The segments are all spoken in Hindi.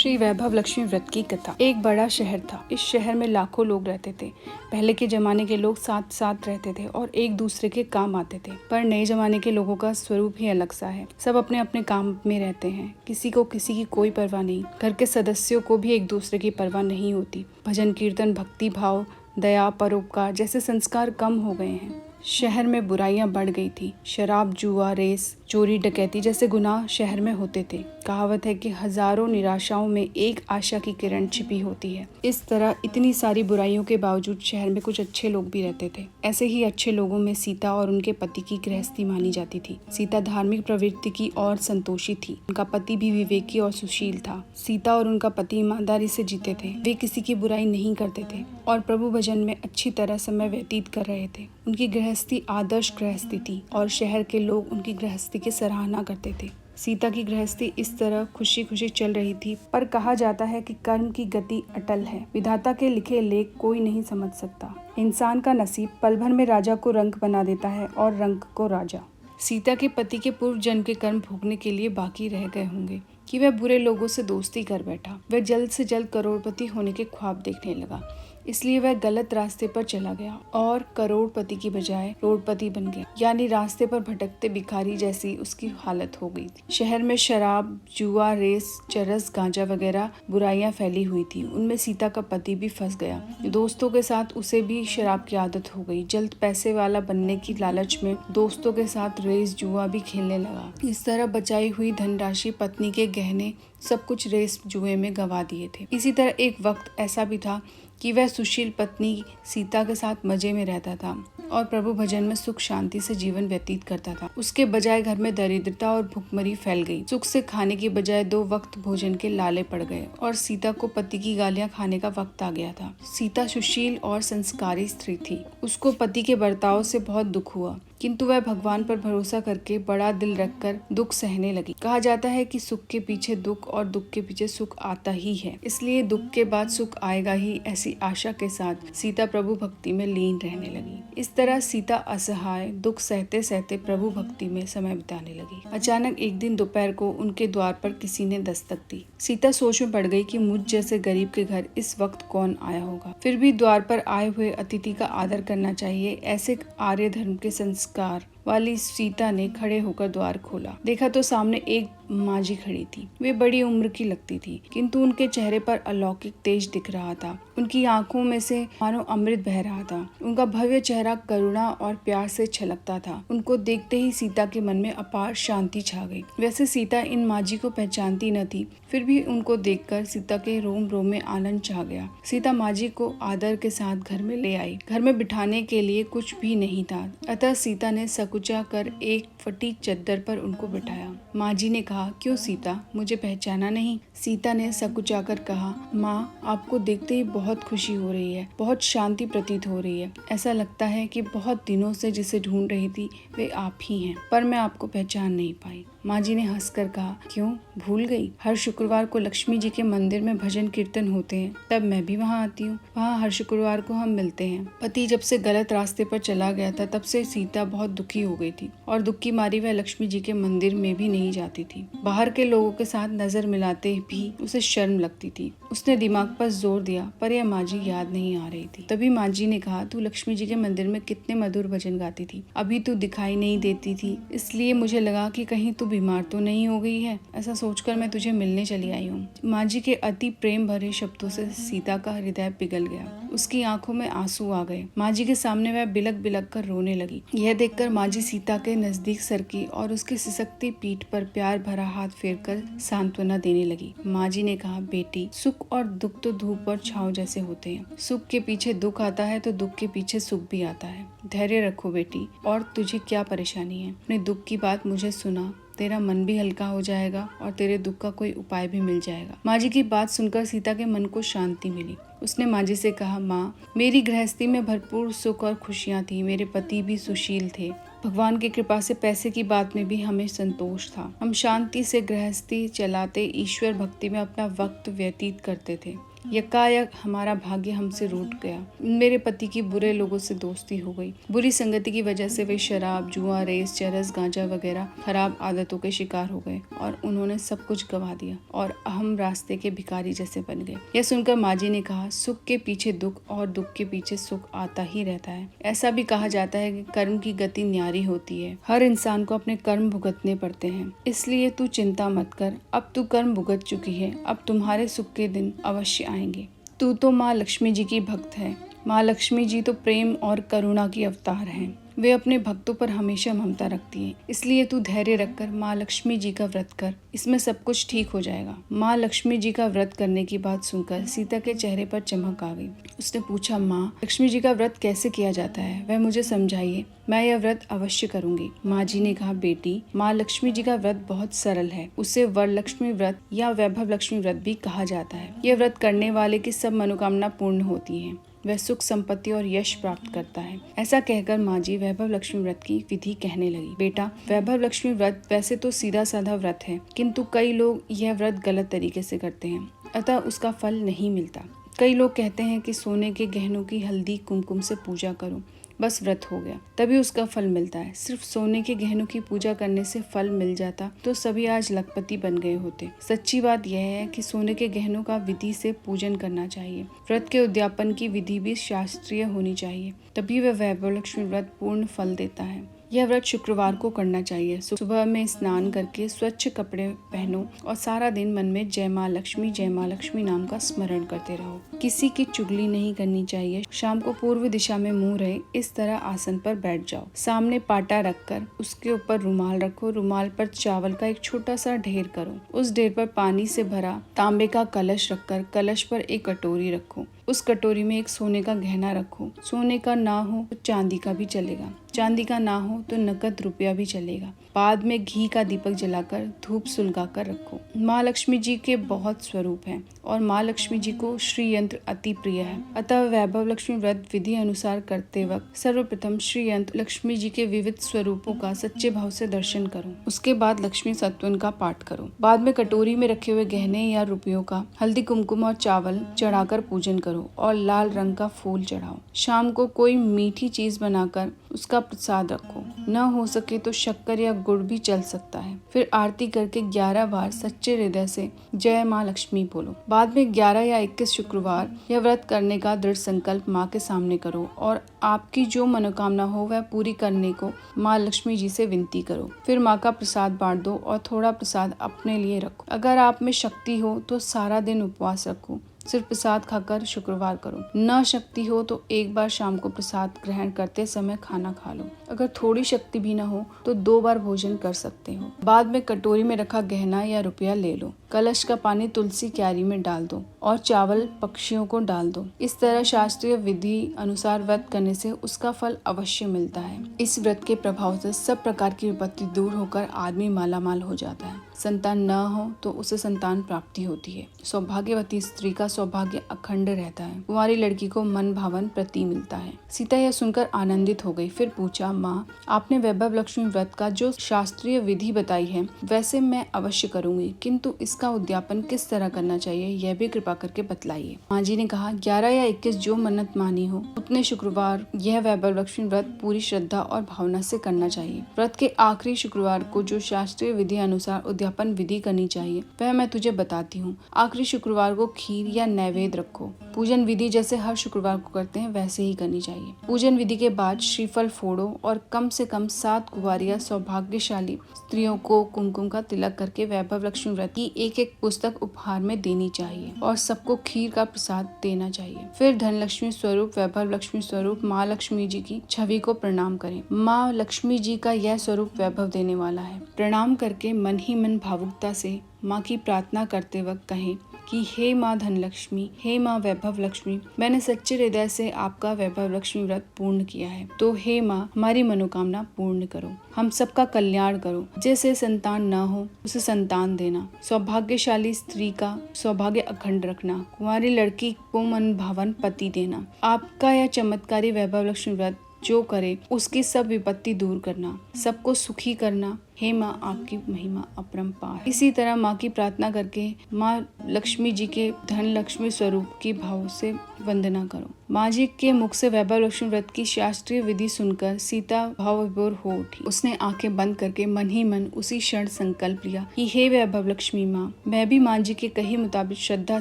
श्री वैभव लक्ष्मी व्रत की कथा। एक बड़ा शहर था। इस शहर में लाखों लोग रहते थे। पहले के जमाने के लोग साथ साथ रहते थे और एक दूसरे के काम आते थे। पर नए जमाने के लोगों का स्वरूप ही अलग सा है। सब अपने अपने काम में रहते हैं। किसी को किसी की कोई परवाह नहीं। घर के सदस्यों को भी एक दूसरे की परवाह नहीं होती। भजन कीर्तन, भक्ति भाव, दया, परोपकार जैसे संस्कार कम हो गए हैं। शहर में बुराइयां बढ़ गई थी। शराब, जुआ, रेस, चोरी, डकैती जैसे गुनाह शहर में होते थे। कहावत है कि हजारों निराशाओं में एक आशा की किरण छिपी होती है। इस तरह इतनी सारी बुराइयों के बावजूद शहर में कुछ अच्छे लोग भी रहते थे। ऐसे ही अच्छे लोगों में सीता और उनके पति की गृहस्थी मानी जाती थी। सीता धार्मिक प्रवृत्ति की और संतोषी थी। उनका पति भी विवेकी और सुशील था। सीता और उनका पति ईमानदारी से जीते थे। वे किसी की बुराई नहीं करते थे और प्रभु भजन में अच्छी तरह समय व्यतीत कर रहे थे। उनकी गृहस्थी आदर्श गृहस्थी थी और शहर के लोग उनकी गृहस्थी की सराहना करते थे। सीता की गृहस्थी इस तरह खुशी खुशी चल रही थी, पर कहा जाता है कि कर्म की गति अटल है। विधाता के लिखे लेख कोई नहीं समझ सकता। इंसान का नसीब पल भर में राजा को रंक बना देता है और रंक को राजा। सीता के पति के पूर्व जन्म के कर्म भोगने के लिए बाकी रह गए होंगे कि वह बुरे लोगों से दोस्ती कर बैठा। वह जल्द से जल्द करोड़पति होने के ख्वाब देखने लगा, इसलिए वह गलत रास्ते पर चला गया और करोड़पति की बजाय रोडपति बन गया, यानी रास्ते पर भटकते भिखारी जैसी उसकी हालत हो गई थी। शहर में शराब, जुआ, रेस, चरस, गांजा वगैरह बुराइयां फैली हुई थी। उनमें सीता का पति भी फंस गया। दोस्तों के साथ उसे भी शराब की आदत हो गई। जल्द पैसे वाला बनने की लालच में दोस्तों के साथ रेस, जुआ भी खेलने लगा। इस तरह बचाई हुई धनराशि, पत्नी के गहने, सब कुछ रेस जुए में गंवा दिए थे। इसी तरह एक वक्त ऐसा भी था कि वह सुशील पत्नी सीता के साथ मजे में रहता था और प्रभु भजन में सुख शांति से जीवन व्यतीत करता था। उसके बजाय घर में दरिद्रता और भुखमरी फैल गई। सुख से खाने की बजाय 2 वक्त भोजन के लाले पड़ गए और सीता को पति की गालियां खाने का वक्त आ गया था। सीता सुशील और संस्कारी स्त्री थी। उसको पति के बर्ताव से बहुत दुख हुआ, किंतु वह भगवान पर भरोसा करके बड़ा दिल रखकर दुख सहने लगी। कहा जाता है कि सुख के पीछे दुख और दुख के पीछे सुख आता ही है, इसलिए दुख के बाद सुख आएगा ही, ऐसी आशा के साथ सीता प्रभु भक्ति में लीन रहने लगी। इस तरह सीता असहाय दुख सहते सहते प्रभु भक्ति में समय बिताने लगी। अचानक एक दिन दोपहर को उनके द्वार पर किसी ने दस्तक दी। सीता सोच में पड़ गई कि मुझ जैसे गरीब के घर इस वक्त कौन आया होगा। फिर भी द्वार पर आए हुए अतिथि का आदर करना चाहिए, ऐसे आर्य धर्म के संस्कार वाली सीता ने खड़े होकर द्वार खोला। देखा तो सामने एक माँ जी खड़ी थी। वे बड़ी उम्र की लगती थी, किंतु उनके चेहरे पर अलौकिक तेज दिख रहा था। उनकी आंखों में से मानो अमृत बह रहा था। उनका भव्य चेहरा करुणा और प्यार से छलकता था। उनको देखते ही सीता के मन में अपार शांति छा गई। वैसे सीता इन माँ जी को पहचानती न थी, फिर भी उनको देखकर सीता के रोम रोम में आनंद छा गया। सीता माँ जी को आदर के साथ घर में ले आई। घर में बिठाने के लिए कुछ भी नहीं था, अतः सीता ने सकुचा कर एक फटी चद्दर पर उनको बिठाया। माँ जी ने कहा, क्यों सीता, मुझे पहचाना नहीं? सीता ने सकुचा कर कहा, माँ, आपको देखते ही बहुत खुशी हो रही है, बहुत शांति प्रतीत हो रही है। ऐसा लगता है कि बहुत दिनों से जिसे ढूंढ रही थी वे आप ही हैं, पर मैं आपको पहचान नहीं पाई। माँ जी ने हंसकर कहा, क्यों भूल गई? हर शुक्रवार को लक्ष्मी जी के मंदिर में भजन कीर्तन होते हैं, तब मैं भी वहाँ आती हूँ। वहाँ हर शुक्रवार को हम मिलते हैं। पति जब से गलत रास्ते पर चला गया था, तब से सीता बहुत दुखी हो गई थी और दुख की मारी वह लक्ष्मी जी के मंदिर में भी नहीं जाती थी। बाहर के लोगों के साथ नजर मिलाते भी उसे शर्म लगती थी। उसने दिमाग पर जोर दिया, पर यह माँ जी याद नहीं आ रही थी। तभी माँ जी ने कहा, तू लक्ष्मी जी के मंदिर में कितने मधुर भजन गाती थी, अभी तू दिखाई नहीं देती थी, इसलिए मुझे लगा कि कहीं तू बीमार तो नहीं हो गई है। ऐसा सोचकर मैं तुझे मिलने चली आई हूँ। माँ जी के अति प्रेम भरे शब्दों से सीता का हृदय पिघल गया। उसकी आंखों में आंसू आ गए। माँ जी के सामने वह बिलक बिलक कर रोने लगी। यह देखकर माँ जी सीता के नजदीक सरकी और उसकी सिसकती पीठ पर प्यार भरा हाथ फेरकर सांत्वना देने लगी। माँ जी ने कहा, बेटी, सुख और दुख तो धूप और छांव जैसे होते हैं। सुख के पीछे दुख आता है तो दुख के पीछे सुख भी आता है। धैर्य रखो बेटी। और तुझे क्या परेशानी है? अपने दुख की बात मुझे सुना, तेरा मन भी हल्का हो जाएगा और तेरे दुख का कोई उपाय भी मिल जाएगा। माँ जी की बात सुनकर सीता के मन को शांति मिली। उसने माँ जी से कहा, माँ, मेरी गृहस्थी में भरपूर सुख और खुशियाँ थी। मेरे पति भी सुशील थे। भगवान की कृपा से पैसे की बात में भी हमें संतोष था। हम शांति से गृहस्थी चलाते ईश्वर भक्ति में अपना वक्त व्यतीत करते थे। यकायक हमारा भाग्य हमसे रूठ गया। मेरे पति की बुरे लोगों से दोस्ती हो गई। बुरी संगति की वजह से वे शराब, जुआ, रेस, चरस, गांजा वगैरह खराब आदतों के शिकार हो गए और उन्होंने सब कुछ गंवा दिया और हम रास्ते के भिखारी जैसे बन गए। यह सुनकर माँ जी ने कहा, सुख के पीछे दुख और दुख के पीछे सुख आता ही रहता है। ऐसा भी कहा जाता है कि कर्म की गति न्यारी होती है। हर इंसान को अपने कर्म भुगतने पड़ते हैं, इसलिए तू चिंता मत कर। अब तू कर्म भुगत चुकी है, अब तुम्हारे सुख के दिन अवश्य आएंगे। तू तो माँ लक्ष्मी जी की भक्त है। माँ लक्ष्मी जी तो प्रेम और करुणा की अवतार हैं। वे अपने भक्तों पर हमेशा ममता रखती हैं। इसलिए तू धैर्य रखकर माँ लक्ष्मी जी का व्रत कर, इसमें सब कुछ ठीक हो जाएगा। माँ लक्ष्मी जी का व्रत करने की बात सुनकर सीता के चेहरे पर चमक आ गई। उसने पूछा, माँ लक्ष्मी जी का व्रत कैसे किया जाता है, वह मुझे समझाइए, मैं यह व्रत अवश्य करूंगी। माँ जी ने कहा, बेटी माँ लक्ष्मी जी का व्रत बहुत सरल है। उसे वरलक्ष्मी व्रत या वैभव लक्ष्मी व्रत भी कहा जाता है। यह व्रत करने वाले की सब मनोकामना पूर्ण होती है। वह सुख, संपत्ति और यश प्राप्त करता है। ऐसा कहकर माँ जी वैभव लक्ष्मी व्रत की विधि कहने लगी। बेटा, वैभव लक्ष्मी व्रत वैसे तो सीधा साधा व्रत है, किंतु कई लोग यह व्रत गलत तरीके से करते हैं, अतः उसका फल नहीं मिलता। कई लोग कहते हैं कि सोने के गहनों की हल्दी कुमकुम से पूजा करो, बस व्रत हो गया, तभी उसका फल मिलता है। सिर्फ सोने के गहनों की पूजा करने से फल मिल जाता तो सभी आज लखपति बन गए होते। सच्ची बात यह है कि सोने के गहनों का विधि से पूजन करना चाहिए। व्रत के उद्यापन की विधि भी शास्त्रीय होनी चाहिए, तभी वह वैभव लक्ष्मी व्रत पूर्ण फल देता है। यह व्रत शुक्रवार को करना चाहिए। सुबह में स्नान करके स्वच्छ कपड़े पहनो और सारा दिन मन में जय माँ लक्ष्मी नाम का स्मरण करते रहो। किसी की चुगली नहीं करनी चाहिए। शाम को पूर्व दिशा में मुंह रहे इस तरह आसन पर बैठ जाओ। सामने पाटा रखकर उसके ऊपर रुमाल रखो। रुमाल पर चावल का एक छोटा सा ढेर करो। उस ढेर पर पानी से भरा तांबे का कलश रखकर कलश पर एक कटोरी रखो। उस कटोरी में एक सोने का गहना रखो। सोने का ना हो तो चांदी का भी चलेगा, चांदी का ना हो तो नकद रुपया भी चलेगा। बाद में घी का दीपक जलाकर धूप सुलगा कर रखो। माँ लक्ष्मी जी के बहुत स्वरूप हैं और माँ लक्ष्मी जी को श्री यंत्र अति प्रिय है, अतः वैभव लक्ष्मी व्रत विधि अनुसार करते वक्त सर्वप्रथम श्री यंत्र लक्ष्मी जी के विविध स्वरूपों का सच्चे भाव से दर्शन करो। उसके बाद लक्ष्मी सत्वन का पाठ करो। बाद में कटोरी में रखे हुए गहने या रुपयों का हल्दी कुमकुम और चावल चढ़ाकर पूजन करो और लाल रंग का फूल चढ़ाओ। शाम को कोई मीठी चीज बनाकर उसका प्रसाद रखो। न हो सके तो शक्कर या गुड़ भी चल सकता है। फिर आरती करके 11 बार सच्चे हृदय से जय माँ लक्ष्मी बोलो। बाद में 11 या 21 शुक्रवार यह व्रत करने का दृढ़ संकल्प माँ के सामने करो और आपकी जो मनोकामना हो वह पूरी करने को माँ लक्ष्मी जी से विनती करो। फिर माँ का प्रसाद बांट दो और थोड़ा प्रसाद अपने लिए रखो। अगर आप में शक्ति हो तो सारा दिन उपवास रखो। सिर्फ प्रसाद खाकर शुक्रवार करो। न शक्ति हो तो एक बार शाम को प्रसाद ग्रहण करते समय खाना खा लो। अगर थोड़ी शक्ति भी न हो तो 2 बार भोजन कर सकते हो। बाद में कटोरी में रखा गहना या रुपया ले लो। कलश का पानी तुलसी क्यारी में डाल दो और चावल पक्षियों को डाल दो। इस तरह शास्त्रीय विधि अनुसार व्रत करने से उसका फल अवश्य मिलता है। इस व्रत के प्रभाव से सब प्रकार की विपत्ति दूर होकर आदमी मालामाल हो जाता है। संतान न हो तो उसे संतान प्राप्ति होती है। सौभाग्यवती स्त्री का सौभाग्य अखंड रहता है। कुंवारी लड़की को मन भावन पति मिलता है। सीता यह सुनकर आनंदित हो गई। फिर पूछा, माँ आपने वैभव लक्ष्मी व्रत का जो शास्त्रीय विधि बताई है वैसे मैं अवश्य करूंगी, किंतु इसका उद्यापन किस तरह करना चाहिए यह भी कृपा करके बतलाइए। माँ जी ने कहा, 11 या 21 जो मन्नत मानी हो उतने शुक्रवार यह वैभव लक्ष्मी व्रत पूरी श्रद्धा और भावना से करना चाहिए। व्रत के आखिरी शुक्रवार को जो शास्त्रीय विधि अनुसार उद्यापन विधि करनी चाहिए वह मैं तुझे बताती हूँ। आखिरी शुक्रवार को खीर या नैवेद्य रखो। पूजन विधि जैसे हर शुक्रवार को करते हैं वैसे ही करनी चाहिए। पूजन विधि के बाद श्रीफल फोड़ो और कम से कम 7 कुंवारी सौभाग्यशाली स्त्रियों को कुमकुम का तिलक करके वैभव लक्ष्मी व्रत की एक पुस्तक उपहार में देनी चाहिए और सबको खीर का प्रसाद देना चाहिए। फिर धनलक्ष्मी स्वरूप, वैभव लक्ष्मी स्वरूप माँ लक्ष्मी जी की छवि को प्रणाम करें। माँ लक्ष्मी जी का यह स्वरूप वैभव देने वाला है। प्रणाम करके मन ही मन भावुकता से माँ की प्रार्थना करते वक्त कहें कि हे माँ धनलक्ष्मी, हे माँ वैभव लक्ष्मी, मैंने सच्चे हृदय से आपका वैभव लक्ष्मी व्रत पूर्ण किया है, तो हे माँ हमारी मनोकामना पूर्ण करो, हम सबका कल्याण करो। जैसे संतान न हो उसे संतान देना, सौभाग्यशाली स्त्री का सौभाग्य अखंड रखना, कुंवारी लड़की को मन भावन पति देना। आपका यह चमत्कारी वैभव लक्ष्मी व्रत जो करे उसकी सब विपत्ति दूर करना, सबको सुखी करना, हे माँ, आपकी महिमा अपरंपार है। इसी तरह माँ की प्रार्थना करके माँ लक्ष्मी जी के धन लक्ष्मी स्वरूप की भाव से वंदना करो। माँ जी के मुख से वैभव लक्ष्मी व्रत की शास्त्रीय विधि सुनकर सीता भाव विभोर हो उठी। उसने आंखें बंद करके मन ही मन उसी क्षण संकल्प लिया कि हे वैभव लक्ष्मी माँ, मैं भी माँ जी के कहे मुताबिक श्रद्धा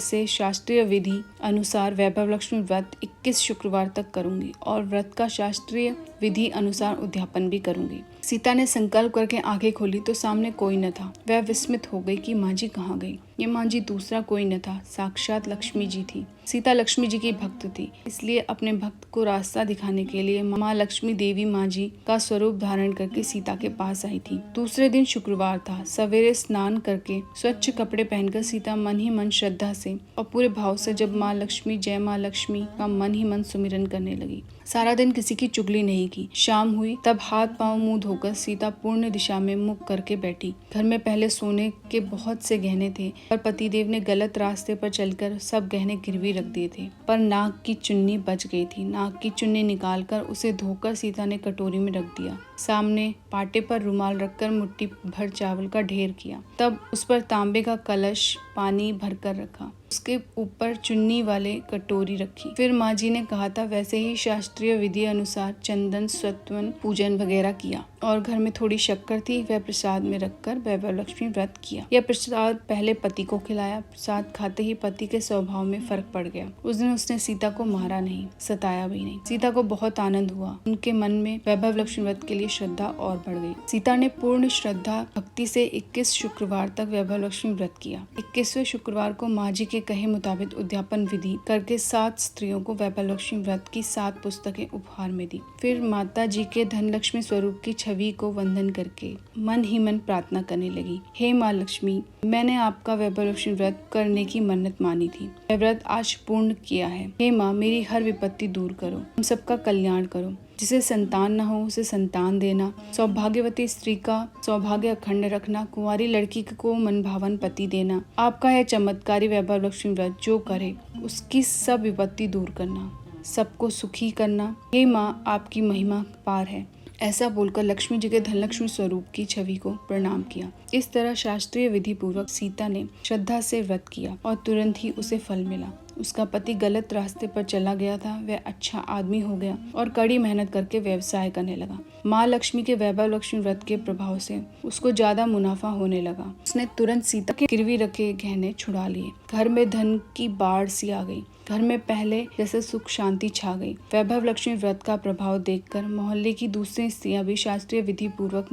से शास्त्रीय विधि अनुसार वैभव लक्ष्मी व्रत 21 शुक्रवार तक करूंगी और व्रत का शास्त्रीय विधि अनुसार उद्यापन भी करूंगी। सीता ने संकल्प करके आंखें खोली तो सामने कोई न था। वह विस्मित हो गई कि माँ जी कहाँ गई। ये माँ जी दूसरा कोई न था, साक्षात लक्ष्मी जी थी। सीता लक्ष्मी जी की भक्त थी, इसलिए अपने भक्त को रास्ता दिखाने के लिए माँ लक्ष्मी देवी माँ जी का स्वरूप धारण करके सीता के पास आई थी। दूसरे दिन शुक्रवार था। सवेरे स्नान करके स्वच्छ कपड़े पहनकर सीता मन ही मन श्रद्धा से और पूरे भाव से जब माँ लक्ष्मी जय माँ लक्ष्मी का मन ही मन सुमिरन करने लगी। सारा दिन किसी की चुगली नहीं की। शाम हुई तब हाथ पांव मुंह धोकर सीता पूर्ण दिशा में मुख करके बैठी। घर में पहले सोने के बहुत से गहने थे, पर पतिदेव ने गलत रास्ते पर चलकर सब गहने गिरवी रख दिए थे। पर नाक की चुन्नी बच गई थी। नाक की चुन्नी निकालकर उसे धोकर सीता ने कटोरी में रख दिया। सामने पाटे पर रुमाल रखकर मुट्ठी भर चावल का ढेर किया। तब उस पर तांबे का कलश पानी भरकर रखा। उसके ऊपर चुन्नी वाले कटोरी रखी। फिर माँ जी ने कहा था वैसे ही शास्त्रीय विधि अनुसार चंदन स्वत्वन पूजन वगैरह किया और घर में थोड़ी शक्कर थी, वह प्रसाद में रखकर वैभव लक्ष्मी व्रत किया। यह प्रसाद पहले पति को खिलाया। प्रसाद खाते ही पति के स्वभाव में फर्क पड़ गया। उस दिन उसने सीता को मारा नहीं, सताया भी नहीं। सीता को बहुत आनंद हुआ। उनके मन में वैभव लक्ष्मी व्रत के लिए श्रद्धा और बढ़ गई। सीता ने पूर्ण श्रद्धा भक्ति से 21 शुक्रवार तक वैभव लक्ष्मी व्रत किया। 21वें शुक्रवार को माँ जी के कहे मुताबिक उद्यापन विधि करके 7 स्त्रियों को वैभव लक्ष्मी व्रत की 7 पुस्तकें उपहार में दी। फिर माता जी के धन लक्ष्मी स्वरूप की छवि को वंदन करके मन ही मन प्रार्थना करने लगी। हे माँ लक्ष्मी, मैंने आपका वैभव लक्ष्मी व्रत करने की मन्नत मानी थी। वह व्रत आज पूर्ण किया है। हे माँ, मेरी हर विपत्ति दूर करो, हम सबका कल्याण करो। जिसे संतान न हो उसे संतान देना, सौभाग्यवती स्त्री का सौभाग्य अखंड रखना, कुंवारी लड़की को मनभावन पति देना। आपका यह चमत्कारी वैभव लक्ष्मी व्रत जो करे उसकी सब विपत्ति दूर करना, सबको सुखी करना। हे माँ, आपकी महिमा पार है। ऐसा बोलकर लक्ष्मी जी के धनलक्ष्मी स्वरूप की छवि को प्रणाम किया। इस तरह शास्त्रीय विधि पूर्वक सीता ने श्रद्धा से व्रत किया और तुरंत ही उसे फल मिला। उसका पति गलत रास्ते पर चला गया था, वह अच्छा आदमी हो गया और कड़ी मेहनत करके व्यवसाय करने लगा। माँ लक्ष्मी के वैभव लक्ष्मी व्रत के प्रभाव से उसको ज्यादा मुनाफा होने लगा। उसने तुरंत सीता के गिरवी रखे गहने छुड़ा लिए। घर में धन की बाढ़ सी आ गई। घर में पहले जैसे सुख शांति छा गई। वैभव लक्ष्मी व्रत का प्रभाव देखकर मोहल्ले की दूसरी स्त्रियां भी शास्त्रीय विधि पूर्वक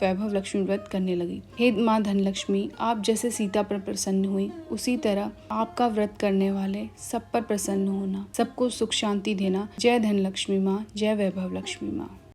वैभव लक्ष्मी व्रत करने लगी। हे माँ धनलक्ष्मी, आप जैसे सीता पर प्रसन्न हुई, उसी तरह आपका व्रत करने वाले सब पर प्रसन्न होना, सबको सुख शांति देना। जय धनलक्ष्मी माँ, जय वैभव लक्ष्मी माँ।